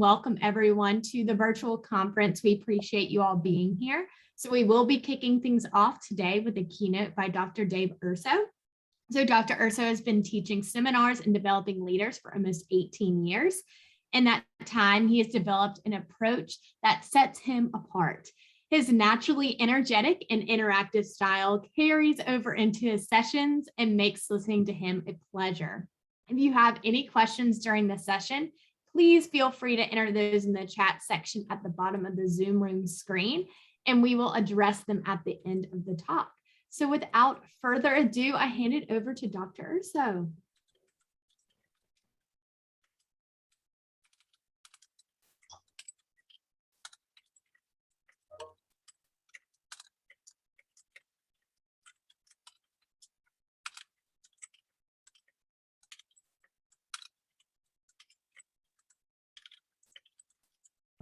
Welcome everyone to the virtual conference. We appreciate you all being here. So we will be kicking things off today with a keynote by Dr. Dave Urso. So Dr. Urso has been teaching seminars and developing leaders for almost 18 years. In that time, he has developed an approach that sets him apart. His naturally energetic and interactive style carries over into his sessions and makes listening to him a pleasure. If you have any questions during the session, please feel free to enter those in the chat section at the bottom of the Zoom room screen, and we will address them at the end of the talk. So without further ado, I hand it over to Dr. Urso.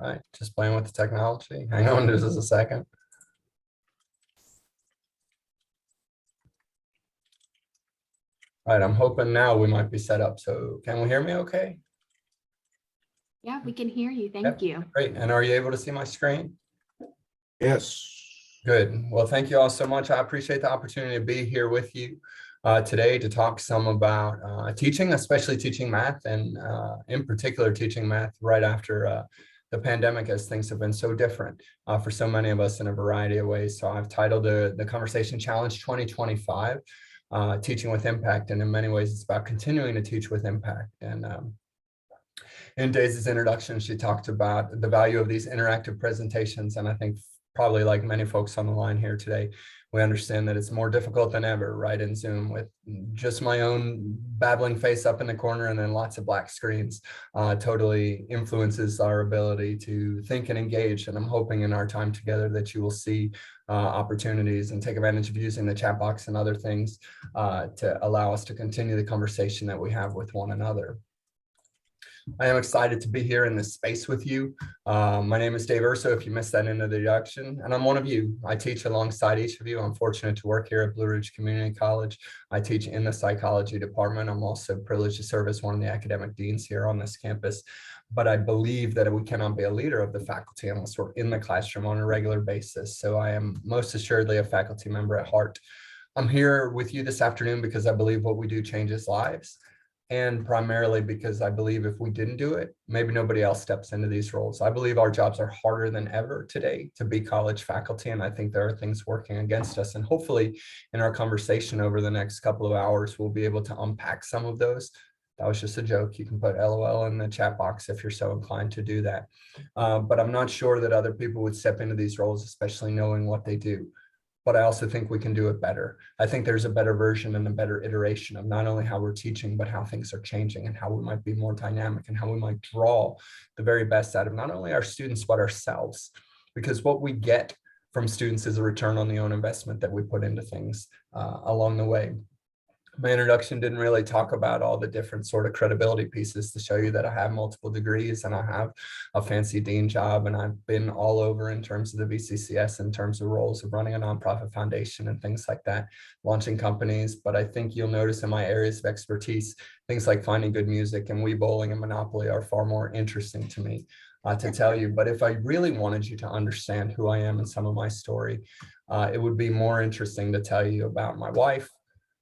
All right, just playing with the technology. Hang on just a second. All right, I'm hoping now we might be set up. So can we hear me okay? Yeah, we can hear you. Thank you. Great. And are you able to see my screen? Yes. Good. Well, thank you all so much. I appreciate the opportunity to be here with you today to talk some about teaching, especially teaching math, and in particular teaching math right after the pandemic, as things have been so different for so many of us in a variety of ways. So I've titled the conversation Challenge 2025, Teaching with Impact. And in many ways, it's about continuing to teach with impact. And in Daisy's introduction, she talked about the value of these interactive presentations. And I think probably like many folks on the line here today, we understand that it's more difficult than ever, right, in Zoom, with just my own babbling face up in the corner and then lots of black screens. Totally influences our ability to think and engage. And I'm hoping in our time together that you will see opportunities and take advantage of using the chat box and other things to allow us to continue the conversation that we have with one another. I am excited to be here in this space with you. My name is Dave Urso, if you missed that in the introduction, and I'm one of you. I teach alongside each of you. I'm fortunate to work here at Blue Ridge Community College. I teach in the psychology department. I'm also privileged to serve as one of the academic deans here on this campus. But I believe that we cannot be a leader of the faculty unless we're in the classroom on a regular basis. So I am most assuredly a faculty member at heart. I'm here with you this afternoon because I believe what we do changes lives. And primarily because I believe if we didn't do it, maybe nobody else steps into these roles. I believe our jobs are harder than ever today to be college faculty. And I think there are things working against us. And hopefully in our conversation over the next couple of hours, we'll be able to unpack some of those. That was just a joke. You can put LOL in the chat box if you're so inclined to do that. But I'm not sure that other people would step into these roles, especially knowing what they do. But I also think we can do it better. I think there's a better version and a better iteration of not only how we're teaching, but how things are changing and how we might be more dynamic and how we might draw the very best out of not only our students, but ourselves. Because what we get from students is a return on the own investment that we put into things along the way. My introduction didn't really talk about all the different sort of credibility pieces to show you that I have multiple degrees and I have a fancy dean job, and I've been all over in terms of the VCCS, in terms of roles of running a nonprofit foundation and things like that, launching companies. But I think you'll notice in my areas of expertise, things like finding good music and Wii bowling and Monopoly are far more interesting to me to tell you. But if I really wanted you to understand who I am and some of my story, it would be more interesting to tell you about my wife,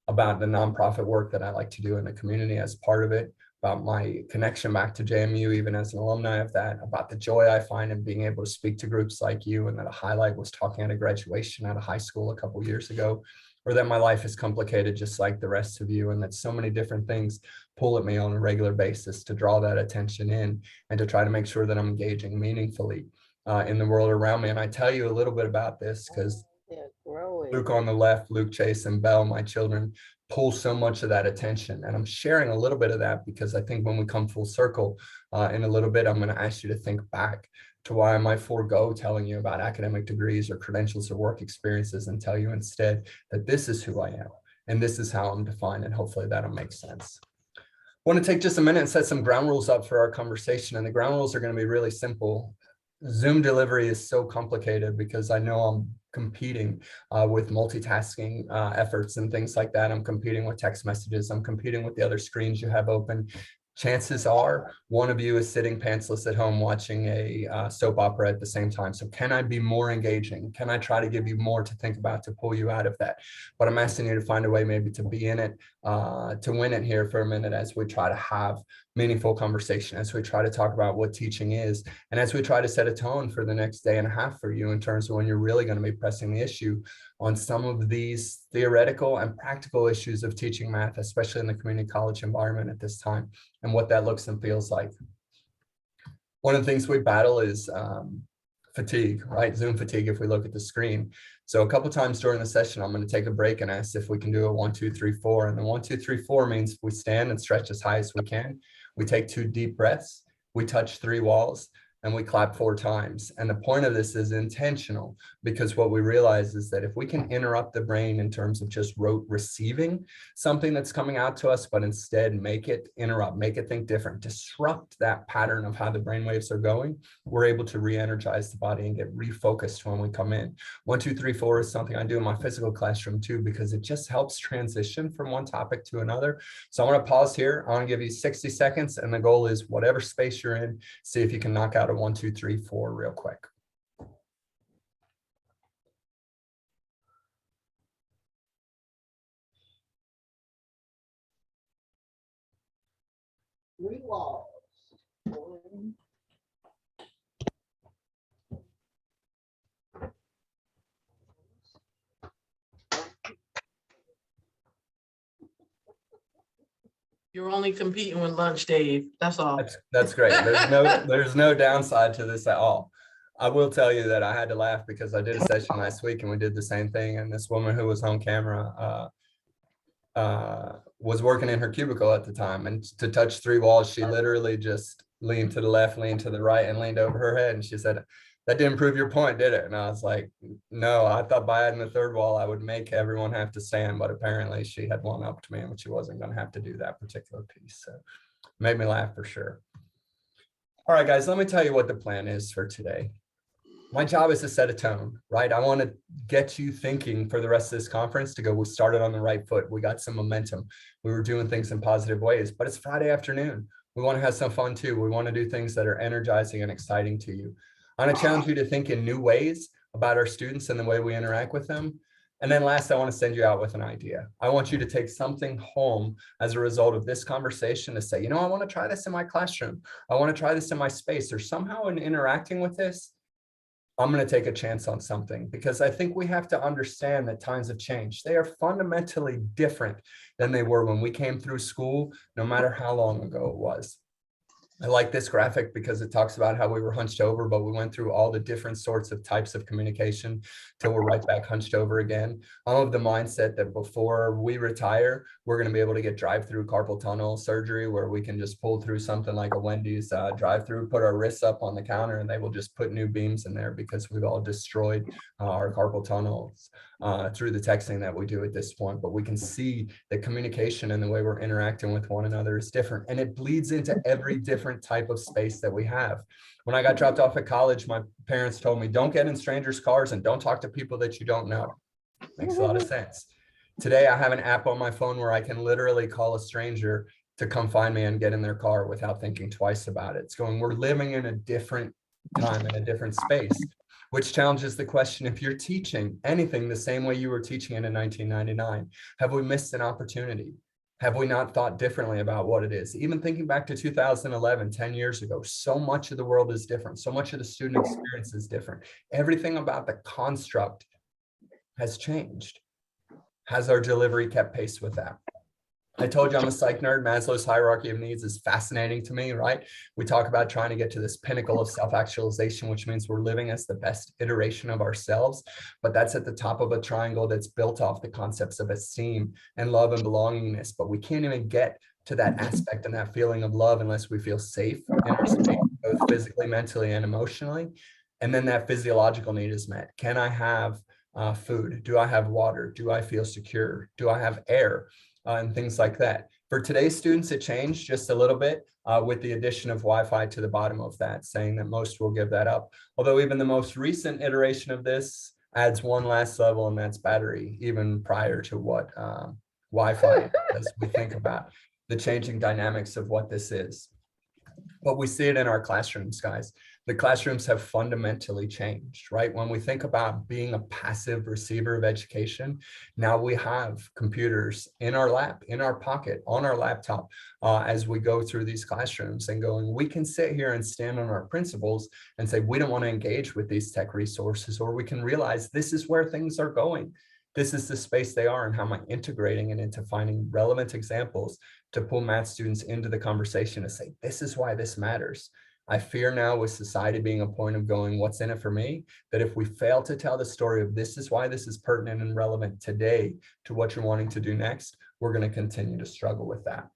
about the nonprofit work that I like to do in the community as part of it, about my connection back to JMU, even as an alumni of that, about the joy I find in being able to speak to groups like you, and that a highlight was talking at a graduation at a high school a couple of years ago, or that my life is complicated just like the rest of you, and that so many different things pull at me on a regular basis to draw that attention in and to try to make sure that I'm engaging meaningfully in the world around me. And I tell you a little bit about this because Luke on the left, Luke, Chase, and Belle, my children, pull so much of that attention. And I'm sharing a little bit of that because I think when we come full circle in a little bit, I'm going to ask you to think back to why I might forego telling you about academic degrees or credentials or work experiences and tell you instead that this is who I am and this is how I'm defined, and hopefully that'll make sense. I want to take just a minute and set some ground rules up for our conversation. And the ground rules are going to be really simple. Zoom delivery is so complicated because I know I'm competing with multitasking efforts and things like that. I'm competing with text messages. I'm competing with the other screens you have open. chances are one of you is sitting pantsless at home watching a soap opera at the same time. So can I be more engaging? Can I try to give you more to think about to pull you out of that? But I'm asking you to find a way maybe to be in it, to win it here for a minute as we try to have meaningful conversation, as we try to talk about what teaching is, and as we try to set a tone for the next day and a half for you in terms of when you're really going to be pressing the issue on some of these theoretical and practical issues of teaching math, especially in the community college environment at this time, and what that looks and feels like. One of the things we battle is fatigue, right? Zoom fatigue, if we look at the screen. So a couple times during the session, I'm going to take a break and ask if we can do a 1, 2, 3, 4. And the 1, 2, 3, 4 means we stand and stretch as high as we can. We take 2 deep breaths. We touch 3 walls. And we clap 4 times. And the point of this is intentional, because what we realize is that if we can interrupt the brain in terms of just rote receiving something that's coming out to us, but instead make it interrupt, make it think different, disrupt that pattern of how the brain waves are going, we're able to re-energize the body and get refocused when we come in. 1, 2, 3, 4 is something I do in my physical classroom too, because it just helps transition from one topic to another. So I'm going to pause here. I want to give you 60 seconds. And the goal is whatever space you're in, see if you can knock out a 1, 2, 3, 4 real quick. Three walls. You're only competing with lunch, Dave. That's all. That's great. There's no downside to this at all. I will tell you that I had to laugh because I did a session last week and we did the same thing. And this woman who was on camera was working in her cubicle at the time. And to touch 3 walls, she literally just leaned to the left, leaned to the right, and leaned over her head. And she said, "That didn't prove your point, did it?" And I was like, "No, I thought by adding the 3rd wall, I would make everyone have to stand." But apparently she had one up to me and she wasn't going to have to do that particular piece. So it made me laugh for sure. All right, guys, let me tell you what the plan is for today. My job is to set a tone, right? I want to get you thinking for the rest of this conference to go, we started on the right foot. We got some momentum. We were doing things in positive ways, but it's Friday afternoon. We want to have some fun too. We want to do things that are energizing and exciting to you. I want to challenge you to think in new ways about our students and the way we interact with them. And then last, I want to send you out with an idea. I want you to take something home as a result of this conversation to say, you know, I want to try this in my classroom. I want to try this in my space, or somehow in interacting with this, I'm going to take a chance on something, because I think we have to understand that times have changed. They are fundamentally different than they were when we came through school, no matter how long ago it was. I like this graphic because it talks about how we were hunched over, but we went through all the different sorts of types of communication till we're right back hunched over again. I'm of the mindset that before we retire, we're going to be able to get drive-through carpal tunnel surgery, where we can just pull through something like a Wendy's drive-through, put our wrists up on the counter, and they will just put new beams in there, because we've all destroyed our carpal tunnels through the texting that we do at this point. But we can see that communication and the way we're interacting with one another is different, and it bleeds into every different type of space that we have. When I got dropped off at college, my parents told me, don't get in strangers' cars and don't talk to people that you don't know. Makes a lot of sense. Today, I have an app on my phone where I can literally call a stranger to come find me and get in their car without thinking twice about it. It's going, we're living in a different time, in a different space, which challenges the question, if you're teaching anything the same way you were teaching it in 1999, have we missed an opportunity? Have we not thought differently about what it is? Even thinking back to 2011, 10 years ago, so much of the world is different. So much of the student experience is different. Everything about the construct has changed. Has our delivery kept pace with that? I told you I'm a psych nerd. Maslow's hierarchy of needs is fascinating to me, right? We talk about trying to get to this pinnacle of self-actualization, which means we're living as the best iteration of ourselves. But that's at the top of a triangle that's built off the concepts of esteem and love and belongingness. But we can't even get to that aspect and that feeling of love unless we feel safe in our state, both physically, mentally, and emotionally. And then that physiological need is met. Can I have food? Do I have water? Do I feel secure? Do I have air? And things like that. For today's students, it changed just a little bit with the addition of Wi-Fi to the bottom of that, saying that most will give that up. Although even the most recent iteration of this adds one last level, and that's battery, even prior to what Wi-Fi as we think about. the changing dynamics of what this is. But we see it in our classrooms, guys. The classrooms have fundamentally changed, right? When we think about being a passive receiver of education, now we have computers in our lap, in our pocket, on our laptop, as we go through these classrooms and going, we can sit here and stand on our principles and say, we don't want to engage with these tech resources, or we can realize this is where things are going. This is the space they are, and how am I integrating it into finding relevant examples to pull math students into the conversation to say, this is why this matters. I fear now, with society being a point of going, what's in it for me, that if we fail to tell the story of this is why this is pertinent and relevant today to what you're wanting to do next, we're going to continue to struggle with that.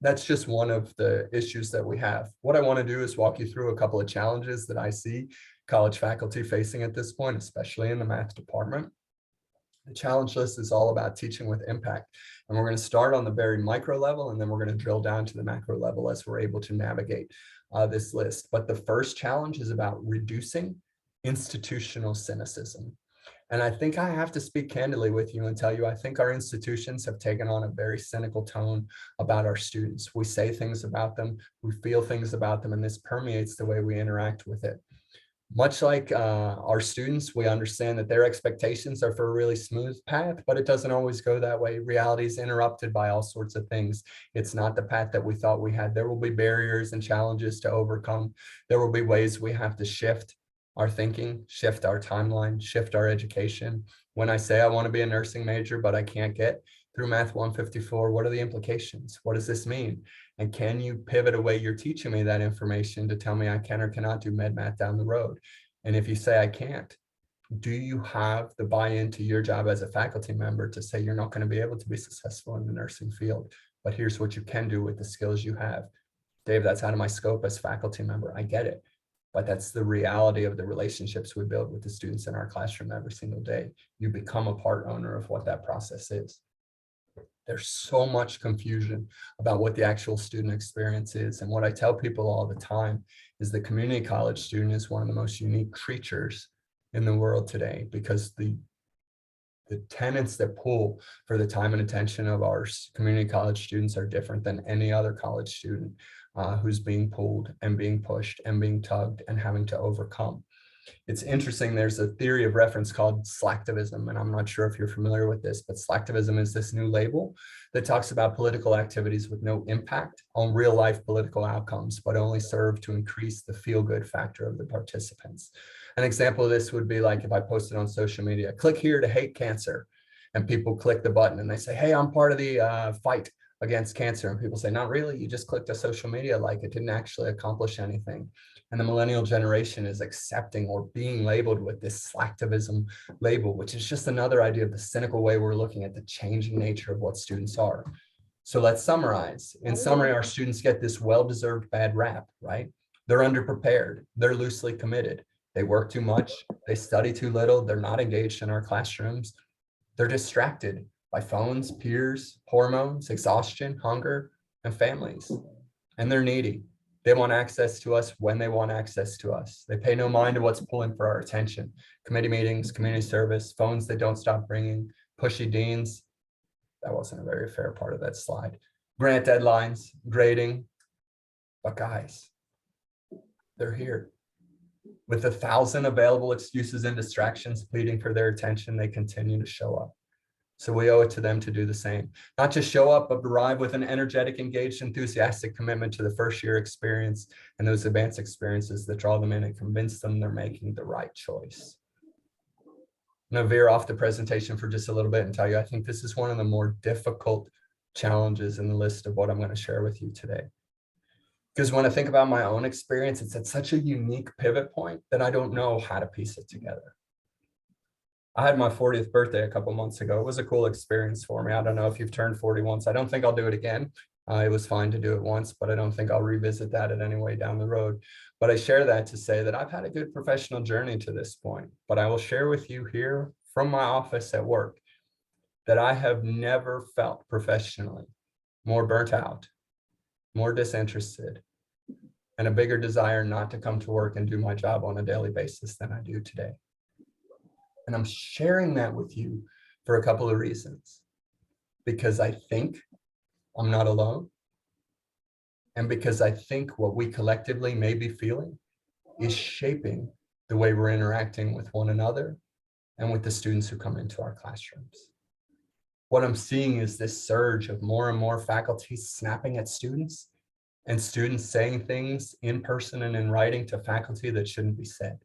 That's just one of the issues that we have. What I want to do is walk you through a couple of challenges that I see college faculty facing at this point, especially in the math department. The challenge list is all about teaching with impact. And we're going to start on the very micro level, and then we're going to drill down to the macro level as we're able to navigate this list. But the first challenge is about reducing institutional cynicism. And I think I have to speak candidly with you and tell you, I think our institutions have taken on a very cynical tone about our students. We say things about them, we feel things about them, and this permeates the way we interact with it. Much like our students, we understand that their expectations are for a really smooth path, but it doesn't always go that way. Reality is interrupted by all sorts of things. It's not the path that we thought we had. There will be barriers and challenges to overcome. There will be ways we have to shift our thinking, shift our timeline, shift our education. When I say I want to be a nursing major, but I can't get through Math 154, what are the implications? What does this mean? And can you pivot away you're teaching me that information to tell me I can or cannot do med math down the road? And if you say I can't, do you have the buy-in to your job as a faculty member to say you're not going to be able to be successful in the nursing field, but here's what you can do with the skills you have? Dave, that's out of my scope as faculty member. I get it. But that's the reality of the relationships we build with the students in our classroom every single day. You become a part owner of what that process is. There's so much confusion about what the actual student experience is. And what I tell people all the time is the community college student is one of the most unique creatures in the world today, because the tenets that pull for the time and attention of our community college students are different than any other college student who's being pulled and being pushed and being tugged and having to overcome. It's interesting, there's a theory of reference called slacktivism, and I'm not sure if you're familiar with this, but slacktivism is this new label that talks about political activities with no impact on real life political outcomes, but only serve to increase the feel-good factor of the participants. An example of this would be like if I posted on social media, click here to hate cancer, and people click the button and they say, hey, I'm part of the fight against cancer. And people say, not really, you just clicked a social media like, it didn't actually accomplish anything. And the millennial generation is accepting or being labeled with this slacktivism label, which is just another idea of the cynical way we're looking at the changing nature of what students are. So let's summarize. In summary, our students get this well-deserved bad rap, right? They're underprepared, they're loosely committed, they work too much, they study too little, they're not engaged in our classrooms, they're distracted by phones, peers, hormones, exhaustion, hunger, and families. And they're needy. They want access to us when they want access to us. They pay no mind to what's pulling for our attention. Committee meetings, community service, phones that don't stop ringing, pushy deans. That wasn't a very fair part of that slide. Grant deadlines, grading. But guys, they're here. With 1,000 available excuses and distractions pleading for their attention, they continue to show up. So we owe it to them to do the same. Not just show up, but arrive with an energetic, engaged, enthusiastic commitment to the first year experience and those advanced experiences that draw them in and convince them they're making the right choice. I'm going to veer off the presentation for just a little bit and tell you, I think this is one of the more difficult challenges in the list of what I'm going to share with you today. Because when I think about my own experience, it's at such a unique pivot point that I don't know how to piece it together. I had my 40th birthday a couple months ago. It was a cool experience for me. I don't know if you've turned 40 once. I don't think I'll do it again. It was fine to do it once, but I don't think I'll revisit that at any way down the road. But I share that to say that I've had a good professional journey to this point. But I will share with you here from my office at work that I have never felt professionally more burnt out, more disinterested, and a bigger desire not to come to work and do my job on a daily basis than I do today. And I'm sharing that with you for a couple of reasons, because I think I'm not alone. And because I think what we collectively may be feeling is shaping the way we're interacting with one another and with the students who come into our classrooms. What I'm seeing is this surge of more and more faculty snapping at students and students saying things in person and in writing to faculty that shouldn't be said.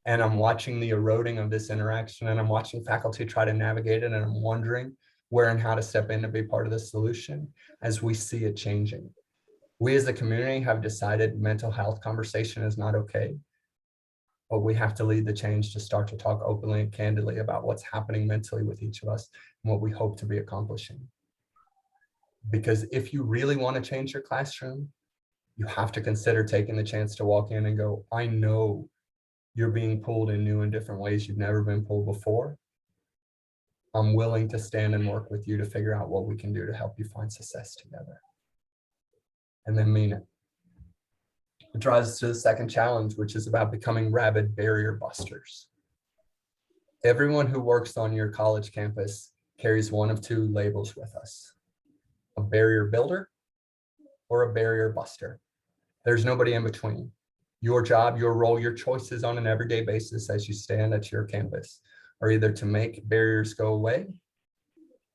And I'm watching the eroding of this interaction, and I'm watching faculty try to navigate it, and I'm wondering where and how to step in to be part of the solution as we see it changing. We as a community have decided mental health conversation is not okay, but we have to lead the change to start to talk openly and candidly about what's happening mentally with each of us and what we hope to be accomplishing. Because if you really want to change your classroom, you have to consider taking the chance to walk in and go, I know you're being pulled in new and different ways you've never been pulled before. I'm willing to stand and work with you to figure out what we can do to help you find success together. And then mean it. It drives us to the second challenge, which is about becoming rabid barrier busters. Everyone who works on your college campus carries one of two labels with us: a barrier builder or a barrier buster. There's nobody in between. Your job, your role, your choices on an everyday basis as you stand at your campus are either to make barriers go away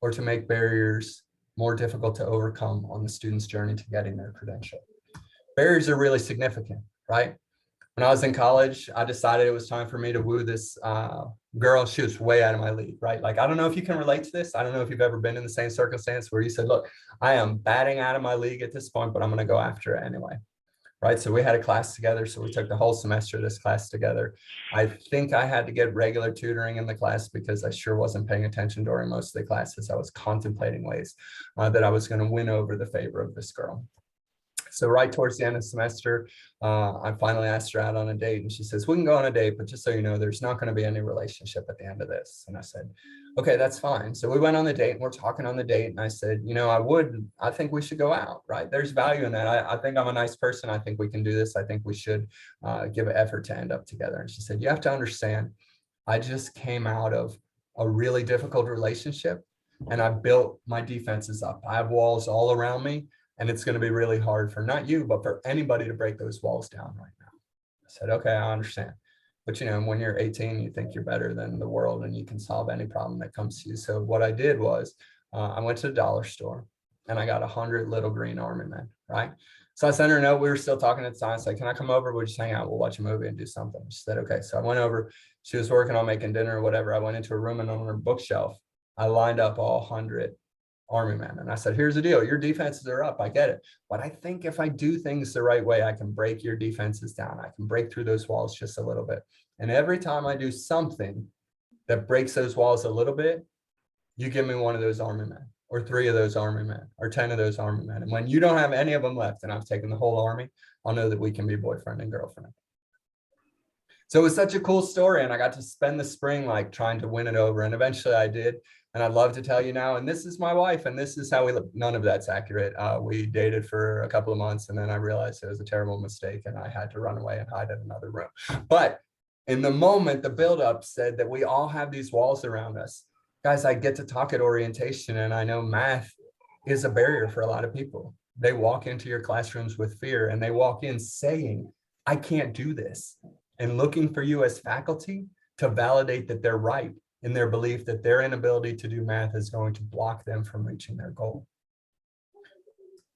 or to make barriers more difficult to overcome on the student's journey to getting their credential. Barriers are really significant, right? When I was in college, I decided it was time for me to woo this girl. She was way out of my league, right? Like, I don't know if you can relate to this. I don't know if you've ever been in the same circumstance where you said, look, I am batting out of my league at this point, but I'm going to go after it anyway. Right. So we had a class together. So we took the whole semester of this class together. I think I had to get regular tutoring in the class because I sure wasn't paying attention during most of the classes. I was contemplating ways that I was going to win over the favor of this girl. So right towards the end of the semester, I finally asked her out on a date, and she says, we can go on a date, but just so you know, there's not going to be any relationship at the end of this. And I said, okay, that's fine. So we went on the date, and we're talking on the date. And I said, you know, I think we should go out, right? There's value in that. I think I'm a nice person. I think we can do this. I think we should give an effort to end up together. And she said, you have to understand, I just came out of a really difficult relationship, and I built my defenses up. I have walls all around me. And it's going to be really hard for not you, but for anybody to break those walls down right now. I said, okay, I understand. But, you know, when you're 18, you think you're better than the world and you can solve any problem that comes to you. So what I did was I went to the dollar store and I got 100 little green army men, right? So I sent her a note. We were still talking at the time. I said, can I come over? We'll just hang out. We'll watch a movie and do something. She said, okay. So I went over. She was working on making dinner or whatever. I went into a room, and on her bookshelf, I lined up all 100 army men. And I said, here's the deal. Your defenses are up. I get it. But I think if I do things the right way, I can break your defenses down. I can break through those walls just a little bit. And every time I do something that breaks those walls a little bit, you give me one of those army men, or 3 of those army men, or 10 of those army men. And when you don't have any of them left and I've taken the whole army, I'll know that we can be boyfriend and girlfriend. So it was such a cool story. And I got to spend the spring like trying to win it over. And eventually I did. And I'd love to tell you now, and this is my wife, and this is how we look. None of that's accurate. We dated for a couple of months, and then I realized it was a terrible mistake, and I had to run away and hide in another room. But in the moment, the buildup said that we all have these walls around us. Guys, I get to talk at orientation, and I know math is a barrier for a lot of people. They walk into your classrooms with fear, and they walk in saying, I can't do this, and looking for you as faculty to validate that they're right in their belief that their inability to do math is going to block them from reaching their goal.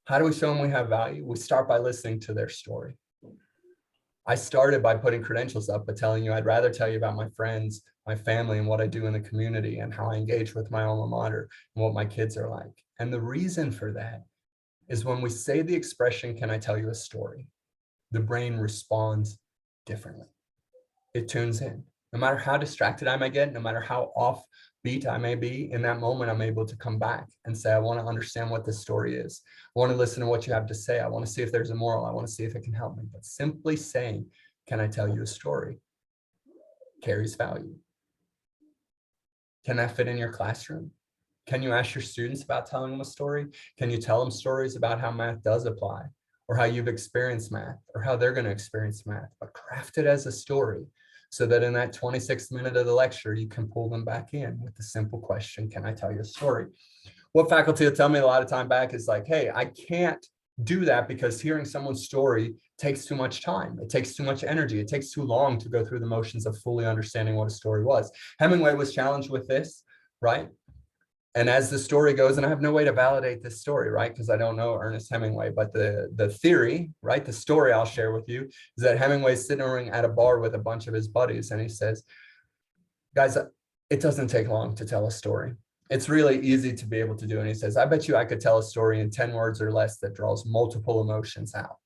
How do we show them we have value? We start by listening to their story. I started by putting credentials up, but telling you I'd rather tell you about my friends, my family, and what I do in the community, and how I engage with my alma mater, and what my kids are like. And the reason for that is when we say the expression, can I tell you a story? The brain responds differently. It tunes in. No matter how distracted I may get, no matter how offbeat I may be, in that moment, I'm able to come back and say, I want to understand what this story is. I want to listen to what you have to say. I want to see if there's a moral. I want to see if it can help me. But simply saying, can I tell you a story, carries value. Can that fit in your classroom? Can you ask your students about telling them a story? Can you tell them stories about how math does apply, or how you've experienced math, or how they're going to experience math, but craft it as a story, so that in that 26th minute of the lecture, you can pull them back in with the simple question, can I tell you a story? what faculty will tell me a lot of time back is like, hey, I can't do that because hearing someone's story takes too much time. It takes too much energy. It takes too long to go through the motions of fully understanding what a story was. Hemingway was challenged with this, right? And as the story goes, and I have no way to validate this story, right? Because I don't know Ernest Hemingway, but the theory, right? The story I'll share with you is that Hemingway's sitting at a bar with a bunch of his buddies, and he says, guys, it doesn't take long to tell a story. It's really easy to be able to do. And he says, I bet you I could tell a story in 10 words or less that draws multiple emotions out.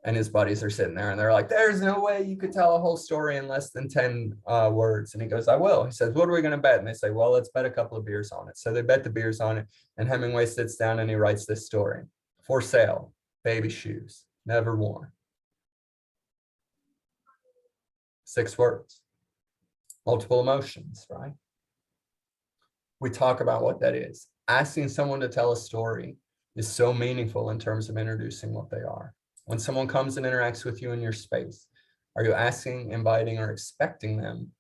And his buddies are sitting there and they're like, there's no way you could tell a whole story in less than 10 words. And he goes, I will. He says, what are we going to bet? And they say, well, let's bet a couple of beers on it. So they bet the beers on it. And Hemingway sits down and he writes this story. For sale, baby shoes, never worn. 6 words, multiple emotions, right? We talk about what that is. Asking someone to tell a story is so meaningful in terms of introducing what they are. When someone comes and interacts with you in your space, are you asking, inviting, or expecting them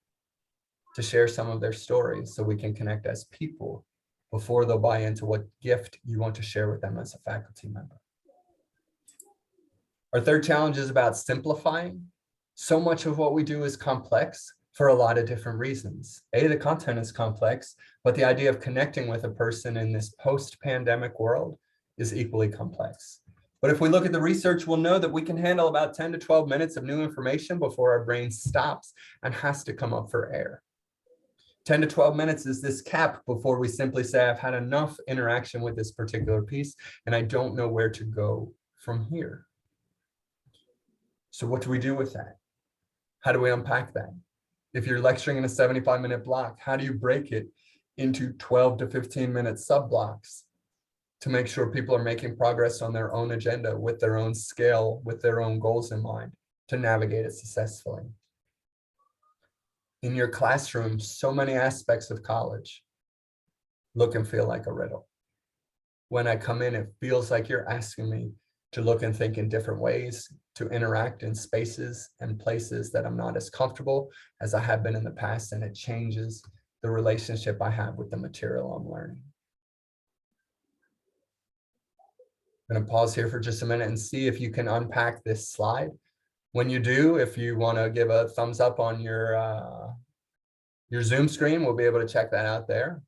to share some of their stories so we can connect as people before they'll buy into what gift you want to share with them as a faculty member? Our third challenge is about simplifying. So much of what we do is complex for a lot of different reasons. The content is complex, but the idea of connecting with a person in this post-pandemic world is equally complex. But if we look at the research, we'll know that we can handle about 10 to 12 minutes of new information before our brain stops and has to come up for air. 10 to 12 minutes is this cap before we simply say, I've had enough interaction with this particular piece and I don't know where to go from here. So what do we do with that? How do we unpack that? If you're lecturing in a 75-minute block, how do you break it into 12 to 15-minute sub blocks to make sure people are making progress on their own agenda with their own scale, with their own goals in mind to navigate it successfully? In your classroom, so many aspects of college look and feel like a riddle. When I come in, it feels like you're asking me to look and think in different ways, to interact in spaces and places that I'm not as comfortable as I have been in the past, and it changes the relationship I have with the material I'm learning. I'm going to pause here for just a minute and see if you can unpack this slide. When you do, if you want to give a thumbs up on your Zoom screen, we'll be able to check that out there.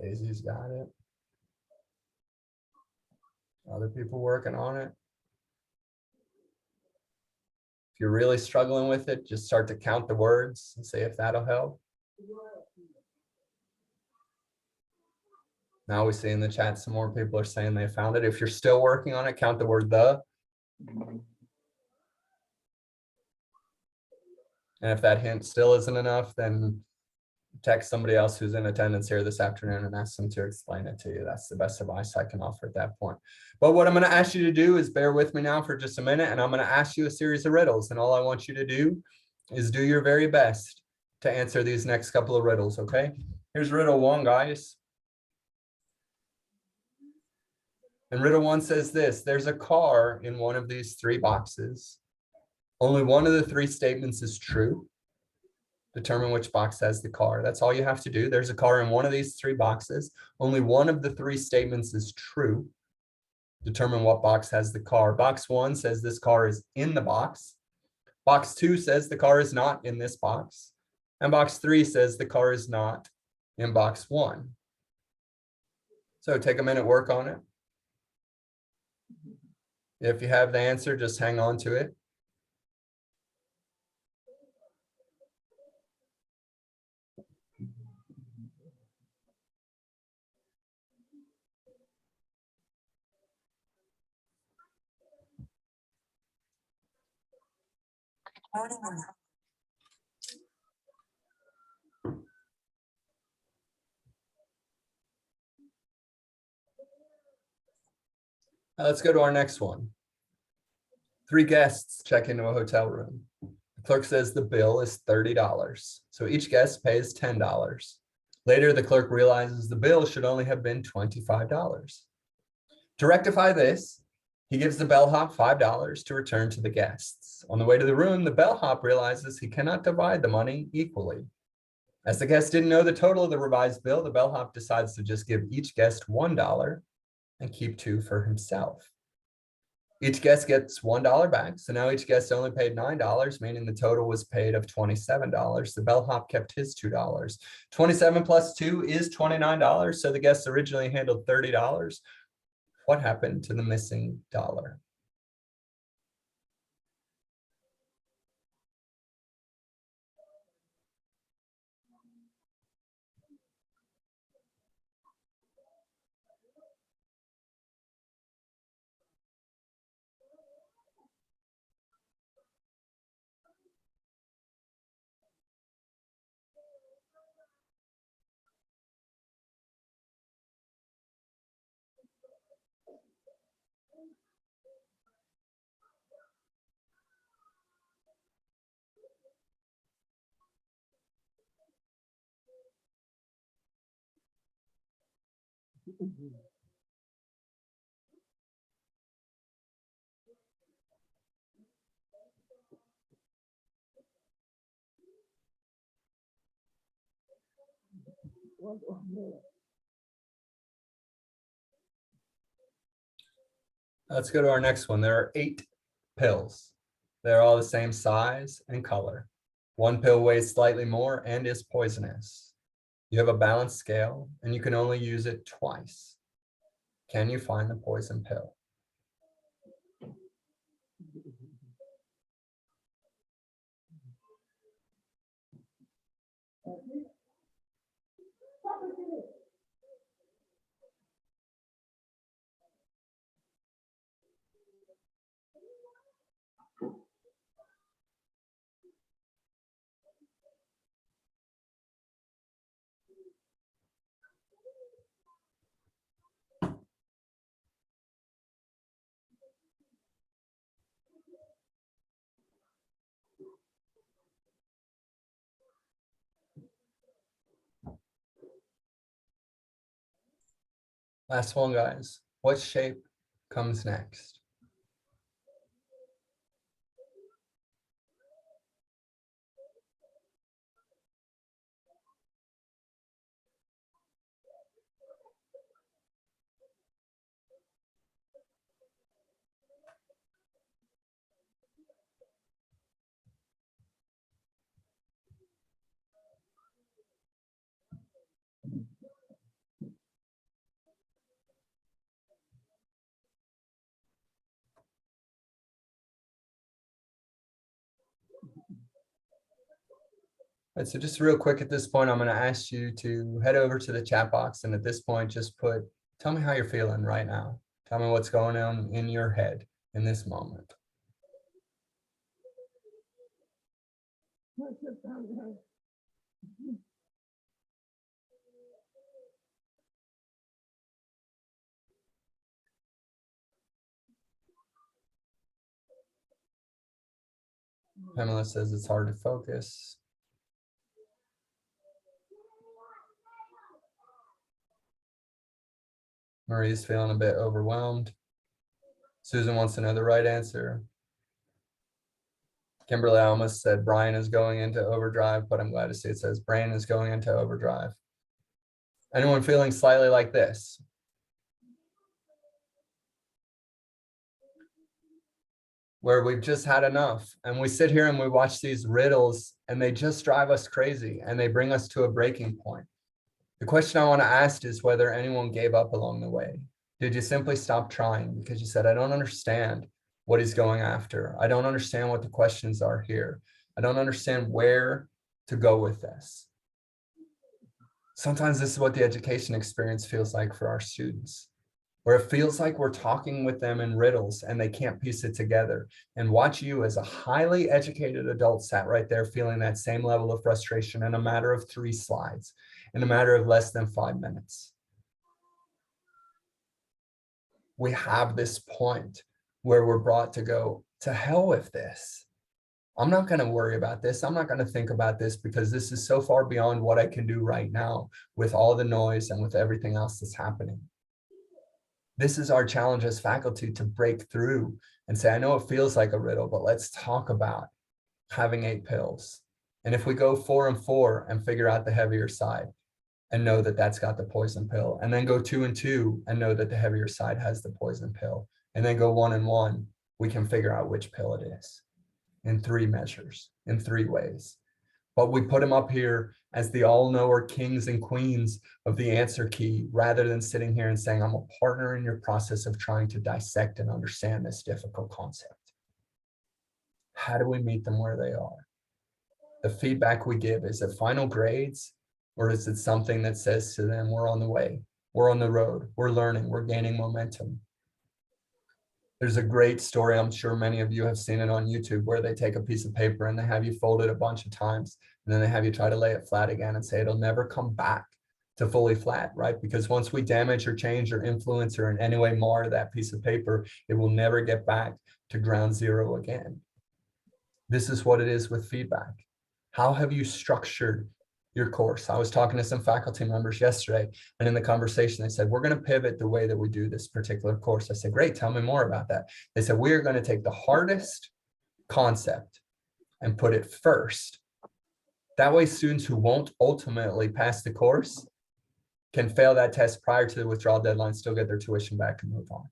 Daisy's got it. Other people working on it. If you're really struggling with it, just start to count the words and see if that'll help. Now we see in the chat some more people are saying they found it. If you're still working on it, count the word the. And if that hint still isn't enough, then text somebody else who's in attendance here this afternoon and ask them to explain it to you. That's the best advice I can offer at that point. But what I'm going to ask you to do is bear with me now for just a minute, and I'm going to ask you a series of riddles. And all I want you to do is do your very best to answer these next couple of riddles, okay? Here's riddle 1, guys. And riddle 1 says this: there's a car in one of these 3 boxes. Only one of the 3 statements is true. Determine which box has the car. That's all you have to do. There's a car in one of these 3 boxes. Only one of the 3 statements is true. Determine what box has the car. Box 1 says this car is in the box. Box 2 says the car is not in this box. And box 3 says the car is not in box 1. So take a minute, work on it. If you have the answer, just hang on to it. Now let's go to our next one. 3 guests check into a hotel room. The clerk says the bill is $30. So each guest pays $10. Later, the clerk realizes the bill should only have been $25. To rectify this, he gives the bellhop $5 to return to the guests. On the way to the room, the bellhop realizes he cannot divide the money equally. As the guests didn't know the total of the revised bill, the bellhop decides to just give each guest $1 and keep $2 for himself. Each guest gets $1 back, so now each guest only paid $9, meaning the total was paid of $27. The bellhop kept his $2. 27 plus 2 is $29, so the guests originally handled $30. What happened to the missing dollar? Let's go to our next one. There are 8 pills. They're all the same size and color. One pill weighs slightly more and is poisonous. You have a balanced scale and you can only use it twice. Can you find the poison pill? Last one, guys. What shape comes next? All right, so just real quick at this point, I'm going to ask you to head over to the chat box. And at this point, just tell me how you're feeling right now. Tell me what's going on in your head in this moment. Pamela says it's hard to focus. Marie's feeling a bit overwhelmed. Susan wants to know the right answer. Kimberly almost said Brian is going into overdrive, but I'm glad to see it says Brian is going into overdrive. Anyone feeling slightly like this? Where we've just had enough and we sit here and we watch these riddles and they just drive us crazy and they bring us to a breaking point. The question I want to ask is whether anyone gave up along the way. Did you simply stop trying because you said, I don't understand what he's going after. I don't understand what the questions are here. I don't understand where to go with this. Sometimes this is what the education experience feels like for our students, where it feels like we're talking with them in riddles and they can't piece it together. And watch you as a highly educated adult sat right there feeling that same level of frustration in a matter of 3 slides, in a matter of less than 5 minutes. We have this point where we're brought to go, to hell with this. I'm not going to worry about this. I'm not going to think about this because this is so far beyond what I can do right now with all the noise and with everything else that's happening. This is our challenge as faculty to break through and say, I know it feels like a riddle, but let's talk about having 8 pills. And if we go 4 and 4 and figure out the heavier side and know that that's got the poison pill, and then go 2 and 2 and know that the heavier side has the poison pill, and then go 1 and 1, we can figure out which pill it is in 3 measures, in 3 ways. But we put them up here as the all-knower kings and queens of the answer key, rather than sitting here and saying, I'm a partner in your process of trying to dissect and understand this difficult concept. How do we meet them where they are? The feedback we give, is it final grades, or is it something that says to them, we're on the way, we're on the road, we're learning, we're gaining momentum? There's a great story, I'm sure many of you have seen it on YouTube, where they take a piece of paper and they have you fold it a bunch of times, and then they have you try to lay it flat again and say it'll never come back to fully flat, right? Because once we damage or change or influence or in any way mar that piece of paper, it will never get back to ground zero again. This is what it is with feedback. How have you structured your course? I was talking to some faculty members yesterday, and in the conversation, they said, we're going to pivot the way that we do this particular course. I said, great, tell me more about that. They said, we are going to take the hardest concept and put it first. That way, students who won't ultimately pass the course can fail that test prior to the withdrawal deadline, still get their tuition back and move on.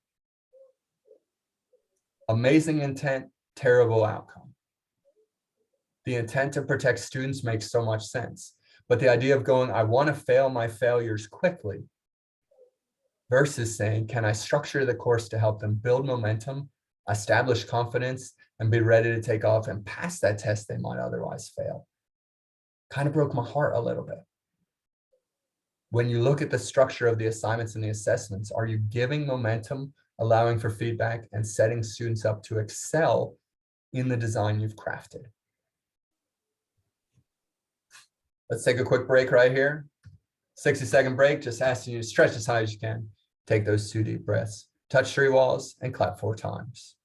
Amazing intent, terrible outcome. The intent to protect students makes so much sense. But the idea of going, I want to fail my failures quickly, versus saying, can I structure the course to help them build momentum, establish confidence, and be ready to take off and pass that test they might otherwise fail? Kind of broke my heart a little bit. When you look at the structure of the assignments and the assessments, are you giving momentum, allowing for feedback, and setting students up to excel in the design you've crafted? Let's take a quick break right here. 60-second break, just asking you to stretch as high as you can. Take those 2 deep breaths, touch 3 walls, and clap 4 times.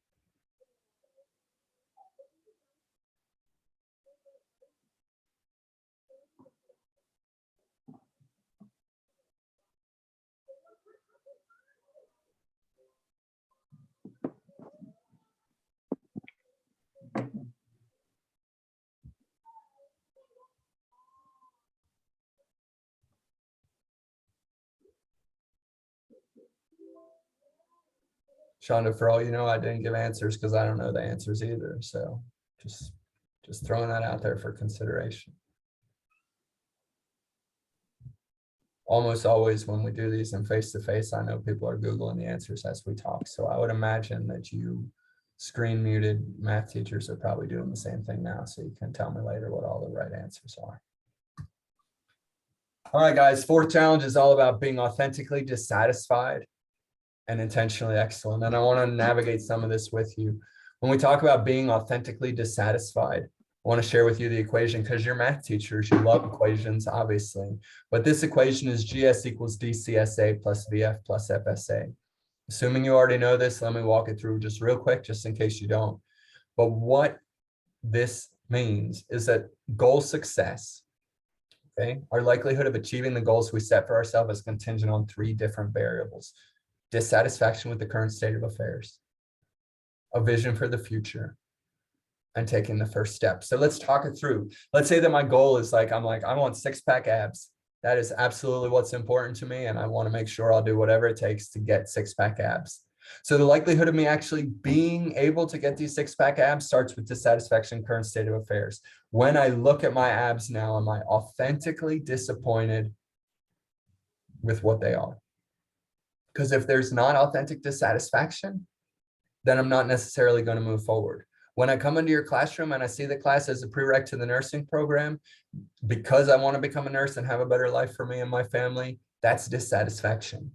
Shonda, for all you know, I didn't give answers because I don't know the answers either. So just throwing that out there for consideration. Almost always when we do these in face-to-face, I know people are Googling the answers as we talk. So I would imagine that you screen muted math teachers are probably doing the same thing now. So you can tell me later what all the right answers are. All right, guys, 4th challenge is all about being authentically dissatisfied and intentionally excellent. And I want to navigate some of this with you. When we talk about being authentically dissatisfied, I want to share with you the equation, because you're math teachers, you love equations, obviously. But this equation is GS equals DCSA plus VF plus FSA. Assuming you already know this, let me walk it through just real quick, just in case you don't. But what this means is that goal success, okay, our likelihood of achieving the goals we set for ourselves is contingent on 3 different variables: dissatisfaction with the current state of affairs, a vision for the future, and taking the first step. So let's talk it through. Let's say that my goal is I want 6-pack abs. That is absolutely what's important to me. And I want to make sure I'll do whatever it takes to get 6-pack abs. So the likelihood of me actually being able to get these 6-pack abs starts with dissatisfaction, current state of affairs. When I look at my abs now, am I authentically disappointed with what they are? Because if there's not authentic dissatisfaction, then I'm not necessarily going to move forward. When I come into your classroom and I see the class as a prereq to the nursing program, because I want to become a nurse and have a better life for me and my family, that's dissatisfaction.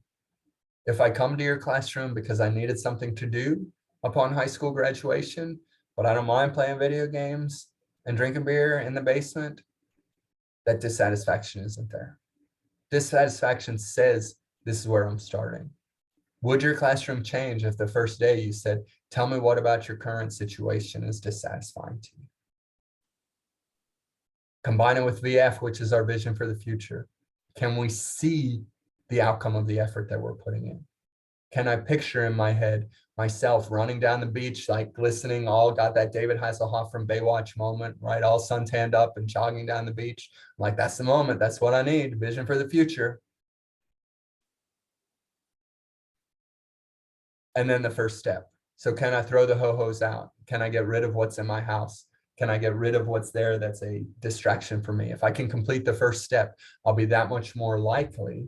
If I come to your classroom because I needed something to do upon high school graduation, but I don't mind playing video games and drinking beer in the basement, that dissatisfaction isn't there. Dissatisfaction says, this is where I'm starting. Would your classroom change if the first day you said, tell me what about your current situation is dissatisfying to you? Combine it with VF, which is our vision for the future. Can we see the outcome of the effort that we're putting in? Can I picture in my head myself running down the beach, like glistening, all got that David Hasselhoff from Baywatch moment, right? All suntanned up and jogging down the beach. I'm like, that's the moment. That's what I need. Vision for the future. And then the first step. So can I throw the ho-hos out? Can I get rid of what's in my house? Can I get rid of what's there that's a distraction for me? If I can complete the first step, I'll be that much more likely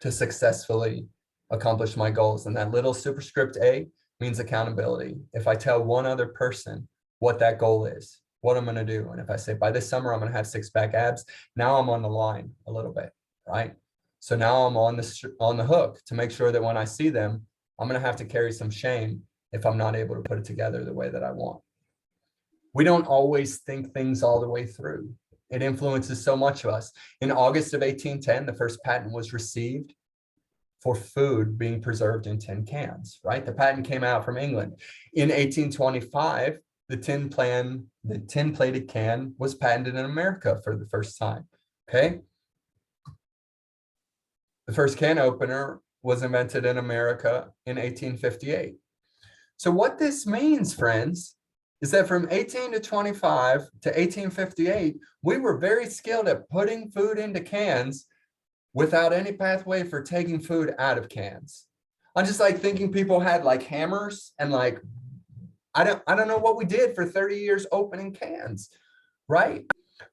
to successfully accomplish my goals. And that little superscript A means accountability. If I tell one other person what that goal is, what I'm going to do, and if I say by this summer I'm going to have six-pack abs, now I'm on the line a little bit, right? So now I'm on the hook to make sure that when I see them, I'm going to have to carry some shame if I'm not able to put it together the way that I want. We don't always think things all the way through. It influences so much of us. In August of 1810, the first patent was received for food being preserved in tin cans, right? The patent came out from England. In 1825, the tin-plated can was patented in America for the first time, okay? The first can opener was invented in America in 1858. So what this means, friends, is that from 1825 to 1858, we were very skilled at putting food into cans without any pathway for taking food out of cans. I'm just like thinking people had like hammers and like, I don't know what we did for 30 years opening cans, right?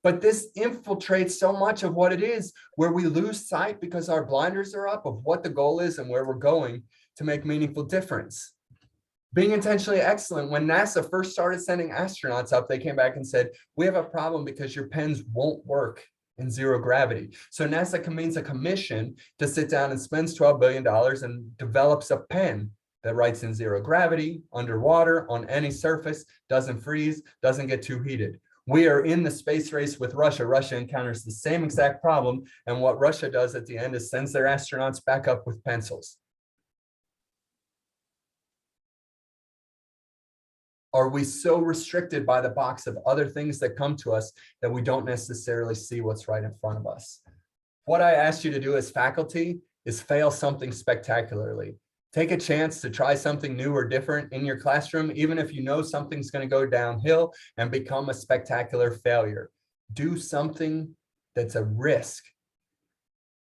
But this infiltrates so much of what it is, where we lose sight because our blinders are up of what the goal is and where we're going to make meaningful difference. Being intentionally excellent, when NASA first started sending astronauts up, they came back and said, we have a problem because your pens won't work in zero gravity. So NASA convenes a commission to sit down and spends $12 billion and develops a pen that writes in zero gravity, underwater, on any surface, doesn't freeze, doesn't get too heated. We are in the space race with Russia. Russia encounters the same exact problem. And what Russia does at the end is sends their astronauts back up with pencils. Are we so restricted by the box of other things that come to us that we don't necessarily see what's right in front of us? What I asked you to do as faculty is fail something spectacularly. Take a chance to try something new or different in your classroom, even if you know something's going to go downhill, and become a spectacular failure. Do something that's a risk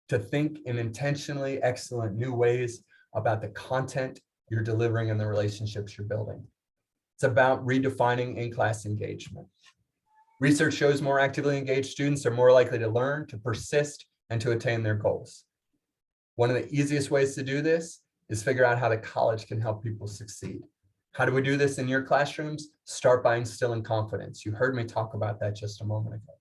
to think in intentionally excellent new ways about the content you're delivering and the relationships you're building. It's about redefining in-class engagement. Research shows more actively engaged students are more likely to learn, to persist, and to attain their goals. One of the easiest ways to do this is figure out how the college can help people succeed. How do we do this in your classrooms? Start by instilling confidence. You heard me talk about that just a moment ago.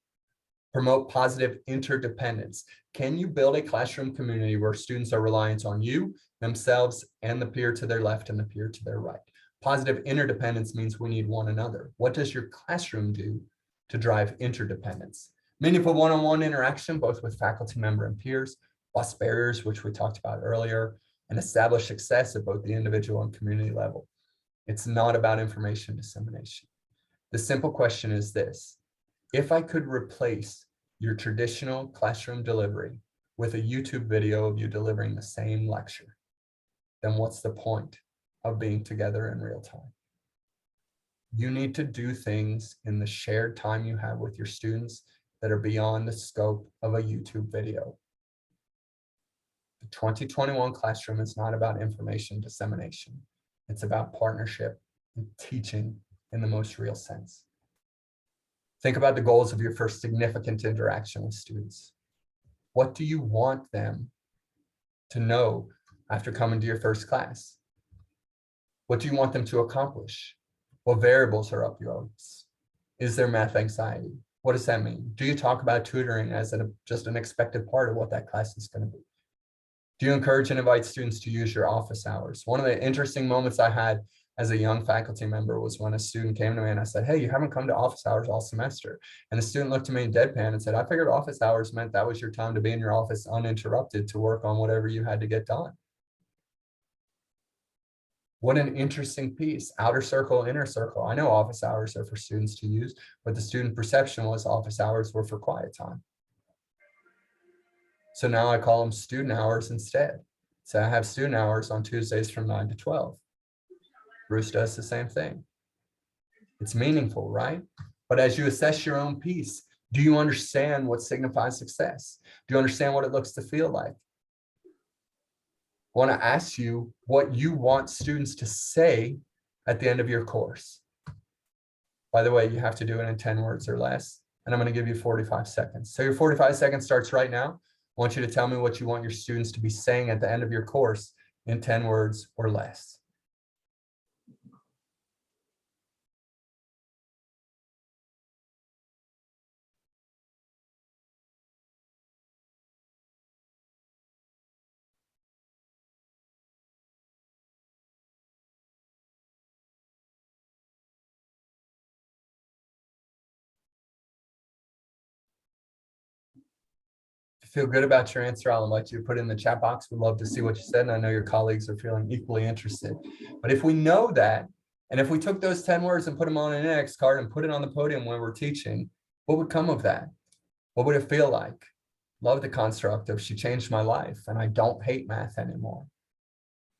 Promote positive interdependence. Can you build a classroom community where students are reliant on you, themselves, and the peer to their left and the peer to their right? Positive interdependence means we need one another. What does your classroom do to drive interdependence? Meaningful one-on-one interaction, both with faculty member and peers, bust barriers, which we talked about earlier, and establish success at both the individual and community level. It's not about information dissemination. The simple question is this: if I could replace your traditional classroom delivery with a YouTube video of you delivering the same lecture, then what's the point of being together in real time? You need to do things in the shared time you have with your students that are beyond the scope of a YouTube video. The 2021 classroom is not about information dissemination. It's about partnership and teaching in the most real sense. Think about the goals of your first significant interaction with students. What do you want them to know after coming to your first class? What do you want them to accomplish? What variables are up your oats? Is there math anxiety? What does that mean? Do you talk about tutoring as just an expected part of what that class is going to be? Do you encourage and invite students to use your office hours? One of the interesting moments I had as a young faculty member was when a student came to me and I said, hey, you haven't come to office hours all semester. And the student looked at me in deadpan and said, I figured office hours meant that was your time to be in your office uninterrupted to work on whatever you had to get done. What an interesting piece. Outer circle, inner circle. I know office hours are for students to use, but the student perception was office hours were for quiet time. So now I call them student hours instead. So I have student hours on Tuesdays from 9 to 12. Bruce does the same thing. It's meaningful, right? But as you assess your own piece, do you understand what signifies success? Do you understand what it looks to feel like? I want to ask you what you want students to say at the end of your course. By the way, you have to do it in 10 words or less, and I'm going to give you 45 seconds. So your 45 seconds starts right now. I want you to tell me what you want your students to be saying at the end of your course in 10 words or less. If you feel good about your answer, I'll invite you to put it in the chat box. We'd love to see what you said, and I know your colleagues are feeling equally interested. But if we know that, and if we took those 10 words and put them on an index card and put it on the podium when we're teaching, what would come of that? What would it feel like? Love the construct of she changed my life and I don't hate math anymore.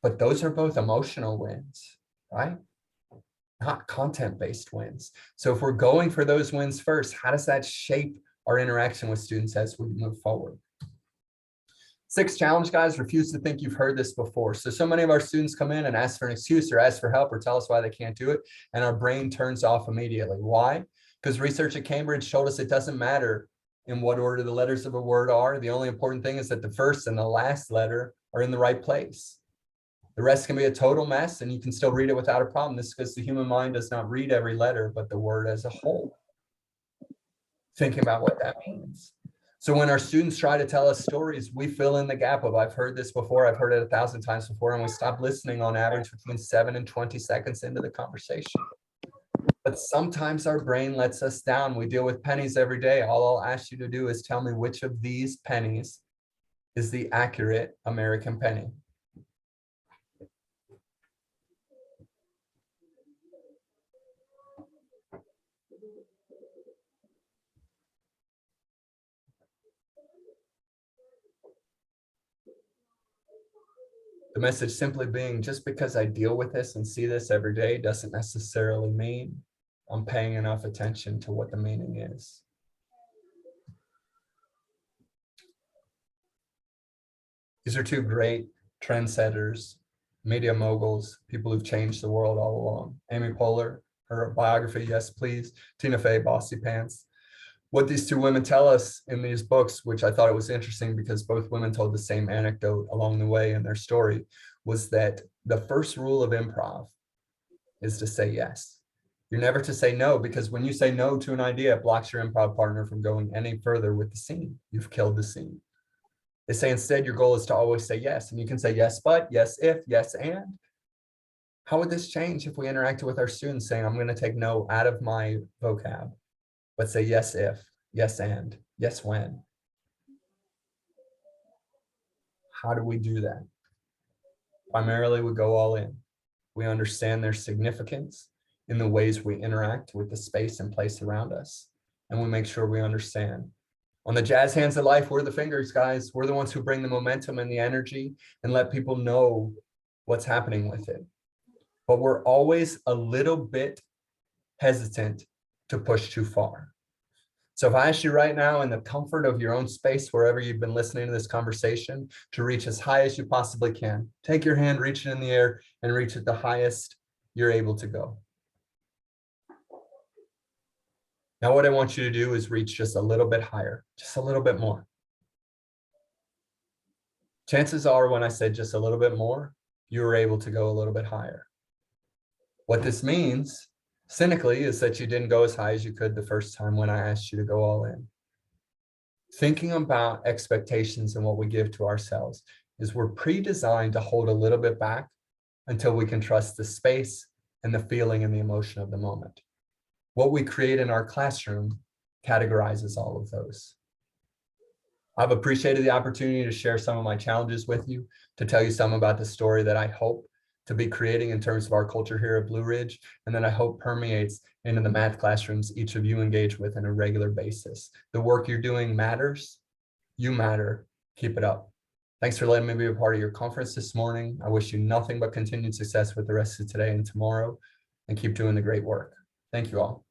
But those are both emotional wins, right? Not content-based wins. So if we're going for those wins first, how does that shape our interaction with students as we move forward? 6th challenge, guys, refuse to think you've heard this before. So many of our students come in and ask for an excuse or ask for help or tell us why they can't do it, and our brain turns off immediately. Why? Because research at Cambridge told us it doesn't matter in what order the letters of a word are. The only important thing is that the first and the last letter are in the right place. The rest can be a total mess and you can still read it without a problem. This is because the human mind does not read every letter, but the word as a whole. Thinking about what that means. So when our students try to tell us stories, we fill in the gap of I've heard this before, I've heard it 1,000 times before, and we stop listening on average between 7 and 20 seconds into the conversation. But sometimes our brain lets us down. We deal with pennies every day. All I'll ask you to do is tell me which of these pennies is the accurate American penny. The message simply being, just because I deal with this and see this every day doesn't necessarily mean I'm paying enough attention to what the meaning is. These are two great trendsetters, media moguls, people who've changed the world all along. Amy Poehler, her biography, Yes Please. Tina Fey, Bossy Pants. What these two women tell us in these books, which I thought it was interesting because both women told the same anecdote along the way in their story, was that the first rule of improv is to say yes. You're never to say no, because when you say no to an idea, it blocks your improv partner from going any further with the scene. You've killed the scene. They say instead your goal is to always say yes, and you can say yes but, yes if, yes and. How would this change if we interacted with our students saying, I'm going to take no out of my vocab, but say yes if, yes and, yes when? How do we do that? Primarily, we go all in. We understand their significance in the ways we interact with the space and place around us, and we make sure we understand. On the jazz hands of life, we're the fingers, guys. We're the ones who bring the momentum and the energy and let people know what's happening with it. But we're always a little bit hesitant to push too far. So if I ask you right now in the comfort of your own space, wherever you've been listening to this conversation, to reach as high as you possibly can, take your hand, reach it in the air, and reach at the highest you're able to go. Now, what I want you to do is reach just a little bit higher, just a little bit more. Chances are when I said just a little bit more, you were able to go a little bit higher. What this means, cynically, is that you didn't go as high as you could the first time when I asked you to go all in. Thinking about expectations and what we give to ourselves is we're pre-designed to hold a little bit back until we can trust the space and the feeling and the emotion of the moment. What we create in our classroom categorizes all of those. I've appreciated the opportunity to share some of my challenges with you, to tell you some about the story that I hope to be creating in terms of our culture here at Blue Ridge, and that I hope permeates into the math classrooms each of you engage with on a regular basis. The work you're doing matters. You matter. Keep it up. Thanks for letting me be a part of your conference this morning. I wish you nothing but continued success with the rest of today and tomorrow, and keep doing the great work. Thank you all.